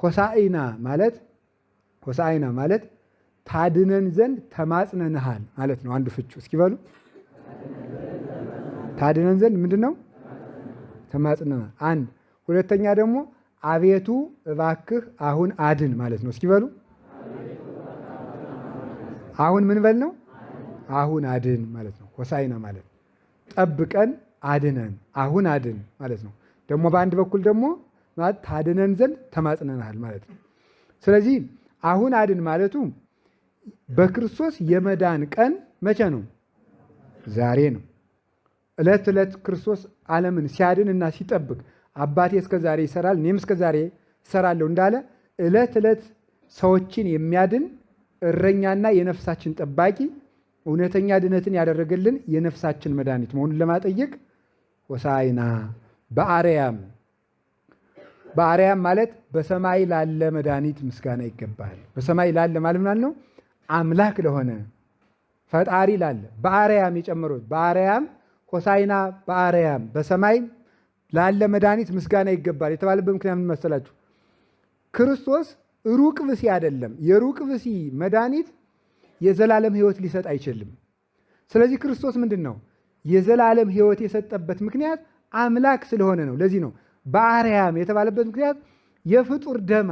ሆሳዕና ማለት ታድነን ዘንድ ተማጽነንሃል ማለት ነው። አንዱ ፍቹ እስኪ በሉ ታድነን ዘንድ ምንድነው? ተማጽነናል። አንድ ሁለተኛ ደግሞ አቤቱ እባክህ አሁን አድን ማለት ነው። እስኪ በሉ አሁን ምን በል ነው? አሁን አድን ማለት ነው። ሆሳዕና ማለት ጠብቀን አድነን አሁን አድን ማለት ነው። ደግሞ በአንድ በኩል ደግሞ ታድነን ዘንድ ተማጽነናል ማለት ነው። ስለዚህ አሁን አድን ማለቱ በክርስቶስ የመዳን ቀን መቼ ነው? ዛሬ ነው። ዕለት ዕለት ክርስቶስ ዓለምን ሲያድን እና ሲጠብቅ አባቴ እስከ ዛሬ ይሰራል እኔም እስከ ዛሬ እሰራለሁ እንዳለ ዕለት ዕለት ሰዎችን የሚያድን እረኛና የነፍሳችን ጠባቂ እውነተኛ ድነትን ያደረገልን የነፍሳችን መድኃኒት መሆኑን ለማጠየቅ ሆሳዕና በአርያም ማለት በሰማይ ላለ መድኃኒት ምስጋና ይገባል። በሰማይ ላለ ማለት ምናምን ነው? አምላክ ለሆነ ፈጣሪ ላለ በአርያም የጨመሩት በአርያም ሆሳዕና በአርያም በሰማይ ላለ መድኃኒት ምስጋና ይገባል የተባለበት ምክንያት ምን መሰላችሁ? ክርስቶስ ሩቅ ብሲ አይደለም። የሩቅ ብሲ መድኃኒት የዘላለም ሕይወት ሊሰጥ አይችልም። ስለዚህ ክርስቶስ ምንድን ነው? የዘላለም ሕይወት የሰጠበት ምክንያት አምላክ ስለሆነ ነው። ለዚህ ነው በአርያም የተባለበት ምክንያት የፍጡር ደም